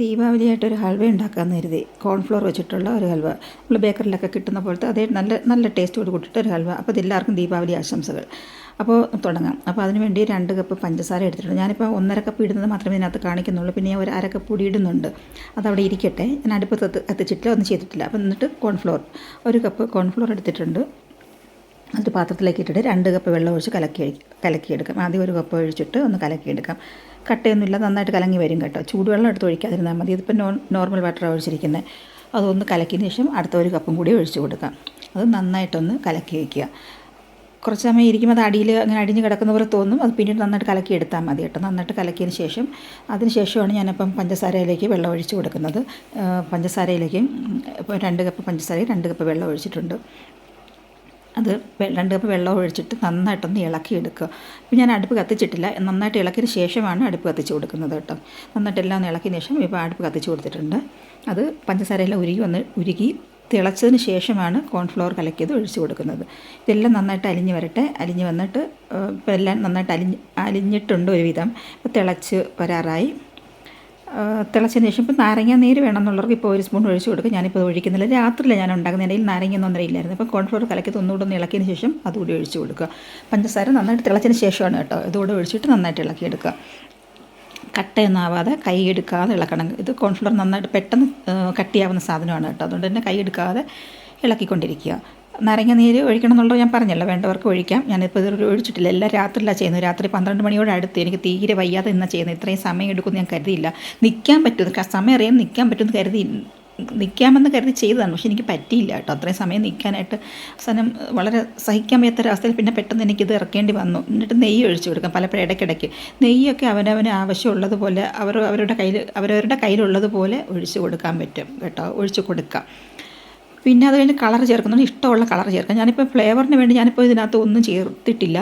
ദീപാവലിയായിട്ടൊരു ഹൽവ ഉണ്ടാക്കാമെന്ന് കരുതി. കോൺഫ്ലോർ വെച്ചിട്ടുള്ള ഒരു ഹൽവ. നമ്മൾ ബേക്കറിലൊക്കെ കിട്ടുന്ന പോലത്തെ അതേ നല്ല നല്ല ടേസ്റ്റോട് കൂട്ടിയിട്ട് ഒരു ഹൽവ. അപ്പോൾ ഇതെല്ലാവർക്കും ദീപാവലി ആശംസകൾ. അപ്പോൾ തുടങ്ങാം. അപ്പോൾ അതിന് വേണ്ടി 2 കപ്പ് പഞ്ചസാര എടുത്തിട്ടുണ്ട്. ഞാനിപ്പോൾ 1.5 കപ്പ് ഇടുന്നത് മാത്രമേ ഇതിനകത്ത് കാണിക്കുന്നുള്ളൂ. പിന്നെ ഞാൻ ഒരു 1/2 കപ്പ് കൂടി ഇടുന്നുണ്ട്. അതവിടെ ഇരിക്കട്ടെ. ഞാൻ അടുപ്പത്ത് കത്തിച്ചിട്ടില്ല, ഒന്നും ചെയ്തിട്ടില്ല. അപ്പോൾ എന്നിട്ട് കോൺഫ്ലോർ 1 കപ്പ് കോൺഫ്ലോർ എടുത്തിട്ടുണ്ട്. എന്നിട്ട് പാത്രത്തിലേക്ക് ഇട്ടിട്ട് 2 കപ്പ് വെള്ളം ഒഴിച്ച് കലക്കിയെടുക്കാം. ആദ്യം 1 കപ്പ് ഒഴിച്ചിട്ട് ഒന്ന് കലക്കിയെടുക്കാം. കട്ടയൊന്നുമില്ല, നന്നായിട്ട് കലങ്ങി വരും കേട്ടോ. ചൂടുവെള്ളം എടുത്ത് ഒഴിക്കാതിരുന്നാൽ മതി. ഇതിപ്പോൾ നോർമൽ വാട്ടറാണ് ഒഴിച്ചിരിക്കുന്നത്. അതൊന്ന് കലക്കിയതിന് ശേഷം അടുത്ത 1 കപ്പും കൂടി ഒഴിച്ച് കൊടുക്കാം. അത് നന്നായിട്ടൊന്ന് കലക്കി വയ്ക്കുക. കുറച്ച് സമയം ഇരിക്കുമ്പോൾ അത് അടിയിൽ അങ്ങനെ അടിഞ്ഞ് കിടക്കുന്ന പോലെ തോന്നും. അത് പിന്നീട് നന്നായിട്ട് കലക്കി എടുത്താൽ മതി കേട്ടോ. നന്നായിട്ട് കലക്കിയതിന് ശേഷം അതിന് ശേഷമാണ് ഞാനിപ്പം പഞ്ചസാരയിലേക്ക് വെള്ളം ഒഴിച്ച് കൊടുക്കുന്നത്. പഞ്ചസാരയിലേക്ക് ഇപ്പോൾ 2 കപ്പ് പഞ്ചസാരയിൽ 2 കപ്പ് വെള്ളം ഒഴിച്ചിട്ടുണ്ട്. അത് 2 കപ്പ് വെള്ളം ഒഴിച്ചിട്ട് നന്നായിട്ടൊന്ന് ഇളക്കിയെടുക്കുക. ഇപ്പോൾ ഞാൻ അടുപ്പ് കത്തിച്ചിട്ടില്ല. നന്നായിട്ട് ഇളക്കിയതിന് ശേഷമാണ് അടുപ്പ് കത്തിച്ച് കൊടുക്കുന്നത് കേട്ടോ. നന്നായിട്ട് എല്ലാം ഒന്ന് ഇളക്കിയതിന് ശേഷം ഇപ്പോൾ അടുപ്പ് കത്തിച്ച് കൊടുത്തിട്ടുണ്ട്. അത് പഞ്ചസാരയെല്ലാം ഉരുകി തിളച്ചതിന് ശേഷമാണ് കോൺഫ്ലവർ കലക്കിയത് ഒഴിച്ച് കൊടുക്കുന്നത്. ഇതെല്ലാം നന്നായിട്ട് അലിഞ്ഞ് വരട്ടെ. അലിഞ്ഞ് വന്നിട്ട് ഇപ്പോൾ എല്ലാം നന്നായിട്ട് അലിഞ്ഞിട്ടുണ്ട് ഒരുവിധം. ഇപ്പോൾ തിളച്ച് വരാറായി. തിളച്ചതിന് ശേഷം ഇപ്പോൾ നാരങ്ങ നീര് വേണമെന്നുള്ളവർക്ക് ഇപ്പോൾ 1 സ്പൂൺ ഒഴിച്ച് കൊടുക്കുക. ഞാനിപ്പോൾ ഒഴിക്കുന്നില്ല. രാത്രിയിലാണ് ഞാൻ ഉണ്ടാക്കുന്നത്. എൻ്റെ കയ്യിൽ നാരങ്ങയൊന്നും ഇല്ലായിരുന്നു. അപ്പോൾ കോൺഫ്ലവർ കലക്കിയത് ഒന്നുകൂടെ ഒന്ന് ഇളക്കിയതിന് ശേഷം അതുകൂടി ഒഴിച്ച് കൊടുക്കുക. പഞ്ചസാര നന്നായിട്ട് തിളച്ചതിന് ശേഷമാണ് കേട്ടോ. ഇതുകൂടെ ഒഴിച്ചിട്ട് നന്നായിട്ട് ഇളക്കിയെടുക്കുക. കട്ടയൊന്നും ആവാതെ കൈ എടുക്കാതെ ഇളക്കണം. ഇത് കോൺഫ്ലവർ നന്നായിട്ട് പെട്ടെന്ന് കട്ടിയാവുന്ന സാധനമാണ് കേട്ടോ. അതുകൊണ്ട് തന്നെ കൈ എടുക്കാതെ ഇളക്കിക്കൊണ്ടിരിക്കുക. നാരങ്ങ നീര് ഒഴിക്കണം എന്നുള്ളത് ഞാൻ പറഞ്ഞല്ലോ, വേണ്ടവർക്ക് ഒഴിക്കാം. ഞാനിപ്പോൾ ഇത് ഒഴിച്ചിട്ടില്ല. എല്ലാം രാത്രിയിലാണ് ചെയ്യുന്നത്. രാത്രി 12 മണിയോട് അടുത്ത്. എനിക്ക് തീരെ വയ്യാതെ ഇന്നാണ് ചെയ്യുന്നത്. ഇത്രയും സമയം എടുക്കുമെന്ന് ഞാൻ കരുതിയില്ല. നിൽക്കാൻ പറ്റും, സമയം അറിയാൻ നിൽക്കാൻ പറ്റുമെന്ന് കരുതി നിൽക്കാമെന്ന് കരുതി ചെയ്തതാണ്. പക്ഷേ എനിക്ക് പറ്റിയില്ല കേട്ടോ. അത്രയും സമയം നിൽക്കാനായിട്ട് അവസാനം വളരെ സഹിക്കാൻ വയ്യാത്തൊരവസ്ഥയിൽ പിന്നെ പെട്ടെന്ന് എനിക്കിത് ഇറക്കേണ്ടി വന്നു. എന്നിട്ട് നെയ്യ് ഒഴിച്ച് കൊടുക്കാം. പലപ്പോഴും ഇടയ്ക്കിടയ്ക്ക് നെയ്യൊക്കെ അവനവന് ആവശ്യമുള്ളതുപോലെ അവരവരുടെ കയ്യിലുള്ളതുപോലെ ഒഴിച്ച് കൊടുക്കാൻ പറ്റും കേട്ടോ. ഒഴിച്ച് കൊടുക്കാം. പിന്നെ അത് കഴിഞ്ഞ് കളർ ചേർക്കുന്നുണ്ട്. ഇഷ്ടമുള്ള കളർ ചേർക്കാം. ഞാനിപ്പോൾ ഫ്ലേവറിന് വേണ്ടി ഞാനിപ്പോൾ ഇതിനകത്ത് ഒന്നും ചേർത്തിട്ടില്ല.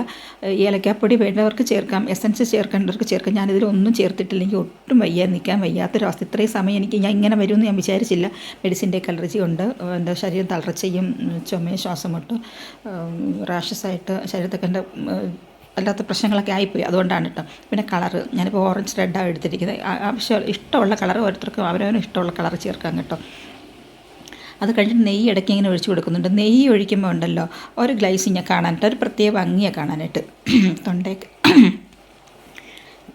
ഏലക്കാപ്പൊടി വേണ്ടവർക്ക് ചേർക്കാം, എസൻസ് ചേർക്കേണ്ടവർക്ക് ചേർക്കാം. ഞാനിതിലൊന്നും ചേർത്തിട്ടില്ല. എനിക്ക് ഒട്ടും നിൽക്കാൻ വയ്യാത്തൊരവസ്ഥ. ഇത്രയും സമയം ഞാൻ ഇങ്ങനെ വരുമെന്ന് ഞാൻ വിചാരിച്ചില്ല. മെഡിസിൻ്റെ അലർജി ഉണ്ട്. എൻ്റെ ശരീരം തളർച്ചയും ചുമയും ശ്വാസമുട്ട് റാഷസായിട്ട് ശരീരത്തൊക്കെ എൻ്റെ അല്ലാത്ത പ്രശ്നങ്ങളൊക്കെ ആയിപ്പോയി. അതുകൊണ്ടാണ് കേട്ടോ. പിന്നെ കളറ് ഞാനിപ്പോൾ ഓറഞ്ച് റെഡാണ് എടുത്തിരിക്കുന്നത്. ഇഷ്ടമുള്ള കളർ ഓരോരുത്തർക്കും അവരവനും ഇഷ്ടമുള്ള കളർ ചേർക്കാം കേട്ടോ. അത് കഴിഞ്ഞിട്ട് നെയ്യ് ഇടയ്ക്ക് ഇങ്ങനെ ഒഴിച്ച് കൊടുക്കുന്നുണ്ട്. നെയ്യ് ഒഴിക്കുമ്പോൾ ഉണ്ടല്ലോ ഒരു ഗ്ലൈസിങ് കാണാനായിട്ട്, ഒരു പ്രത്യേക ഭംഗിയാണ് കാണാനായിട്ട്. തൊണ്ടയ്ക്ക്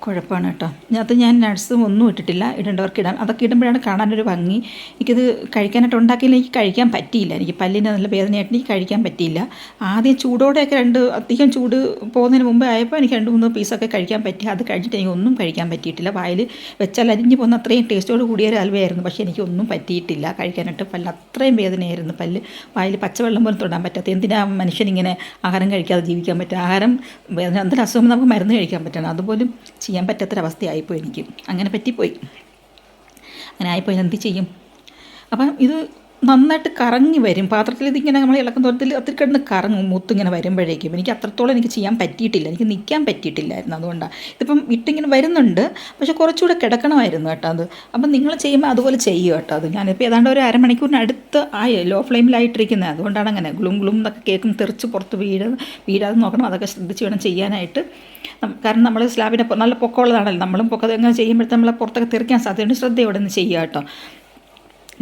കുഴപ്പമാണ് കേട്ടോ. അത് ഞാൻ നട്ട്സും ഒന്നും ഇട്ടിട്ടില്ല. ഇടേണ്ടവർക്ക് ഇടാം. അതൊക്കെ ഇടുമ്പോഴാണ് കാണാനൊരു ഭംഗി. എനിക്കിത് കഴിക്കാനായിട്ട് ഉണ്ടാക്കിയില്ല. എനിക്ക് കഴിക്കാൻ പറ്റിയില്ല. എനിക്ക് പല്ലിന് നല്ല വേദനയായിട്ട് എനിക്ക് കഴിക്കാൻ പറ്റിയില്ല. ആദ്യം ചൂടോടെയൊക്കെ അധികം ചൂട് പോകുന്നതിന് മുമ്പേ ആയപ്പോൾ എനിക്ക് 2-3 പീസൊക്കെ കഴിക്കാൻ പറ്റി. അത് കഴിഞ്ഞിട്ട് എനിക്ക് ഒന്നും കഴിക്കാൻ പറ്റിയിട്ടില്ല. വായിൽ വെച്ചാൽ അരിഞ്ഞ് പോകുന്ന അത്രയും ടേസ്റ്റോട് കൂടിയൊരു ഹൽവയായിരുന്നു. പക്ഷേ എനിക്കൊന്നും പറ്റിയിട്ടില്ല കഴിക്കാനായിട്ട്. പല്ല് അത്രയും വേദനയായിരുന്നു. വായിൽ പച്ചവെള്ളം പോലും തൊടാൻ പറ്റാത്ത. എന്തിനാ മനുഷ്യനിങ്ങനെ ആഹാരം കഴിക്കാതെ ജീവിക്കാൻ പറ്റുക? ആഹാരം വേദന എന്തെങ്കിലും അസുഖം നമുക്ക് മരുന്ന് കഴിക്കാൻ പറ്റണം. അതുപോലും ചെയ്യാൻ പറ്റാത്തൊരവസ്ഥയായിപ്പോയി എനിക്ക്. അങ്ങനെ പറ്റിപ്പോയി. അങ്ങനെ ആയിപ്പോയി. എന്ത് ചെയ്യും? അപ്പം ഇത് നന്നായിട്ട് കറങ്ങി വരും. പാത്രത്തിൽ ഇതിങ്ങനെ നമ്മൾ ഇളക്കുന്ന തോരത്തിൽ അതിൽ കിടന്ന് കറങ്ങും. മൂത്തിങ്ങനെ വരുമ്പോഴേക്കും എനിക്ക് അത്രത്തോളം എനിക്ക് ചെയ്യാൻ പറ്റിയിട്ടില്ല. എനിക്ക് നിൽക്കാൻ പറ്റിയിട്ടില്ലായിരുന്നു. അതുകൊണ്ടാണ് ഇതിപ്പം ഇട്ടിങ്ങനെ വരുന്നുണ്ട്. പക്ഷേ കുറച്ചുകൂടെ കിടക്കണമായിരുന്നു കേട്ടോ അത്. അപ്പം നിങ്ങൾ ചെയ്യുമ്പോൾ അതുപോലെ ചെയ്യുക കേട്ടോ. അത് ഞാനിപ്പോൾ ഏതാണ്ട് ഒരു അരമണിക്കൂറിനടുത്ത് ആയി ലോ ഫ്ലെയിമിലായിട്ടിരിക്കുന്നത്. അതുകൊണ്ടാണ് അങ്ങനെ ഗ്ലും എന്നൊക്കെ കേൾക്കും. തെറിച്ച് പുറത്ത് വീഴാതെ നോക്കണം. അതൊക്കെ ശ്രദ്ധിച്ച് വേണം ചെയ്യാനായിട്ട്. കാരണം നമ്മൾ സ്ലാബിനെ നല്ല പൊക്കമുള്ളതാണല്ലോ. നമ്മളും പൊക്കത് എങ്ങനെ ചെയ്യുമ്പോഴത്തെ നമ്മളെ പുറത്തൊക്കെ തെറിക്കാൻ സാധ്യതയുണ്ട്. ശ്രദ്ധയോടെ ഒന്ന് ചെയ്യുക കേട്ടോ.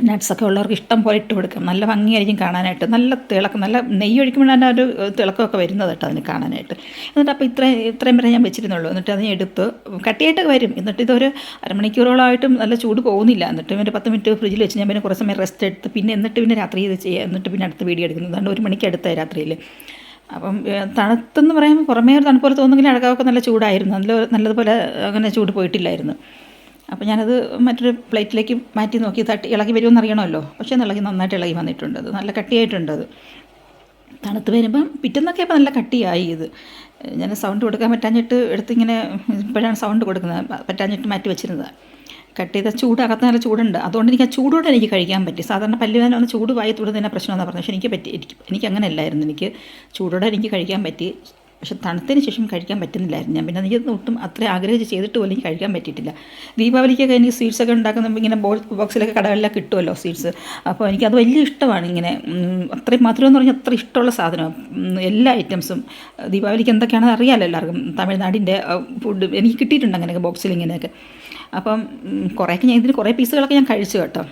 നട്ട്സൊക്കെ ഉള്ളവർക്ക് ഇഷ്ടം പോലെ ഇട്ട് കൊടുക്കാം. നല്ല ഭംഗിയായിരിക്കും കാണാനായിട്ട്. നല്ല തിളക്കം, നല്ല നെയ്യ് ഒഴിക്കുമ്പോഴാണ് ഒരു തിളക്കമൊക്കെ വരുന്നത് കേട്ടോ അതിന് കാണാനായിട്ട്. എന്നിട്ട് അപ്പോൾ ഇത്രയും വരെ ഞാൻ വെച്ചിരുന്നുള്ളൂ. എന്നിട്ട് അതിനെ എടുത്ത് കട്ടിയായിട്ടൊക്കെ വരും. എന്നിട്ട് ഇതൊരു അരമണിക്കൂറോളമായിട്ടും നല്ല ചൂട് പോകുന്നില്ല. എന്നിട്ട് പിന്നെ 10 മിനിറ്റ് ഫ്രിഡ്ജിൽ വെച്ച് ഞാൻ പിന്നെ കുറേ സമയം റെസ്റ്റ് എടുത്ത് പിന്നെ രാത്രി ഇത് ചെയ്യുക. എന്നിട്ട് പിന്നെ അടുത്ത വീഡിയോ എടുക്കുന്നത്. അതുകൊണ്ട് 1 മണിക്ക് അടുത്തായി രാത്രിയിൽ. അപ്പം തണുത്തെന്ന് പറയുമ്പോൾ പുറമേ ഒരു തണുപ്പ് പോലെ തോന്നുമെങ്കിലും അഴകൊക്കെ നല്ല ചൂടായിരുന്നു. നല്ലതുപോലെ അങ്ങനെ ചൂട് പോയിട്ടില്ലായിരുന്നു. അപ്പോൾ ഞാനത് മറ്റൊരു പ്ലേറ്റിലേക്ക് മാറ്റി നോക്കി ഇളകി വരുമെന്ന് അറിയണമല്ലോ. പക്ഷേ നന്നായിട്ട് ഇളകി വന്നിട്ടുണ്ട്. അത് നല്ല കട്ടിയായിട്ടുണ്ട്. അത് തണുത്ത് വരുമ്പം പിറ്റെന്നൊക്കെ അപ്പോൾ നല്ല കട്ടിയായി. ഇത് ഞാൻ സൗണ്ട് കൊടുക്കാൻ പറ്റാഞ്ഞിട്ട് ഇപ്പോഴാണ് സൗണ്ട് കൊടുക്കുന്നത്. പറ്റാഞ്ഞിട്ട് മാറ്റി വെച്ചിരുന്നത്. കട്ട് ചെയ്ത അകത്ത് നല്ല ചൂടുണ്ട്. അതുകൊണ്ട് എനിക്ക് ആ ചൂടോടെ എനിക്ക് കഴിക്കാൻ പറ്റി. സാധാരണ പല്ലുവേദന ഒന്ന് ചൂട് വായി തൊടുന്നതിനെ പ്രശ്നമെന്നാണ് പറഞ്ഞത്. പക്ഷേ എനിക്ക് അങ്ങനെ അല്ലായിരുന്നു. എനിക്ക് ചൂടോടെ എനിക്ക് കഴിക്കാൻ പറ്റി. പക്ഷെ തണുത്തതിന് ശേഷം കഴിക്കാൻ പറ്റുന്നില്ലായിരുന്നു. ഞാൻ പിന്നെ എനിക്ക് ഒട്ടും അത്ര ആഗ്രഹിച്ച് ചെയ്തിട്ട് പോലും എനിക്ക് കഴിക്കാൻ പറ്റിയിട്ടില്ല. ദീപാവലിക്കൊക്കെ എനിക്ക് സ്വീറ്റ്സൊക്കെ ഉണ്ടാക്കുമ്പോൾ ഇങ്ങനെ ബോക്സിലൊക്കെ കടകളിലൊക്കെ കിട്ടുമല്ലോ സ്വീറ്റ്സ്. അപ്പോൾ എനിക്കത് വലിയ ഇഷ്ടമാണ്. ഇങ്ങനെ അത്രയും മധുരം എന്ന് പറഞ്ഞാൽ അത്ര ഇഷ്ടമുള്ള സാധനമാണ്. എല്ലാ ഐറ്റംസും ദീപാവലിക്ക് എന്തൊക്കെയാണെന്ന് അറിയാമല്ലോ എല്ലാവർക്കും. തമിഴ്നാടിൻ്റെ ഫുഡ് എനിക്ക് കിട്ടിയിട്ടുണ്ട് അങ്ങനെയൊക്കെ ബോക്സിൽ ഇങ്ങനെയൊക്കെ. അപ്പം കുറേയൊക്കെ ഞാൻ ഇതിൽ കുറേ പീസുകളൊക്കെ ഞാൻ കഴിച്ചു കേട്ടോ.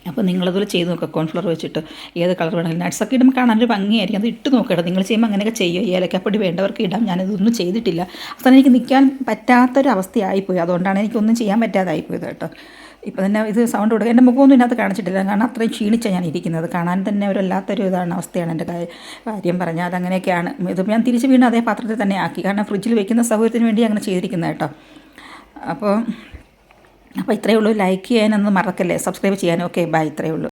അപ്പോൾ നിങ്ങളതുപോലെ ചെയ്ത് നോക്കുക. കോൺഫ്ലവർ വെച്ചിട്ട് ഏത് കളർ വേണമെങ്കിലും നട്ട്സൊക്കെ ഇടുമ്പോൾ കാണാനൊരു ഭംഗിയായിരിക്കും. അത് ഇട്ട് നോക്കുക. നിങ്ങൾ ചെയ്യുമ്പോൾ അങ്ങനെയൊക്കെ ചെയ്യുക. ഏലക്കപ്പൊടി വേണ്ടവർക്ക് ഇടാം. ഞാനിതൊന്നും ചെയ്തിട്ടില്ല. അവസാനം എനിക്ക് നിൽക്കാൻ പറ്റാത്തൊരവസ്ഥയായിപ്പോയി. അതുകൊണ്ടാണ് എനിക്കൊന്നും ചെയ്യാൻ പറ്റാതായിപ്പോയത് കേട്ടോ. ഇപ്പോൾ തന്നെ ഇത് സൗണ്ട് കൊടുക്കുക. എൻ്റെ മുഖമൊന്നും ഇതിനകത്ത് കാണിച്ചിട്ടില്ല. കാരണം അത്രയും ക്ഷീണിച്ചാണ് ഞാൻ ഇരിക്കുന്നത്. കാണാൻ തന്നെ ഒരു വല്ലാത്തൊരു അവസ്ഥയാണ് എൻ്റെ കാര്യം പറഞ്ഞാൽ. അതങ്ങനെയൊക്കെയാണ്. ഇത് ഞാൻ തിരിച്ച് വീണ്ടും അതേ പാത്രത്തിൽ തന്നെ ആക്കി. കാരണം ഫ്രിഡ്ജിൽ വെക്കുന്ന സൗകര്യത്തിന് വേണ്ടി അങ്ങനെ ചെയ്തിരിക്കുന്നത് കേട്ടോ. അപ്പോൾ ഇത്രയേ ഉള്ളൂ. ലൈക്ക് ചെയ്യാനൊന്നും മറക്കല്ലേ. സബ്സ്ക്രൈബ് ചെയ്യാനും. Okay bye. ഇത്രയേ ഉള്ളൂ.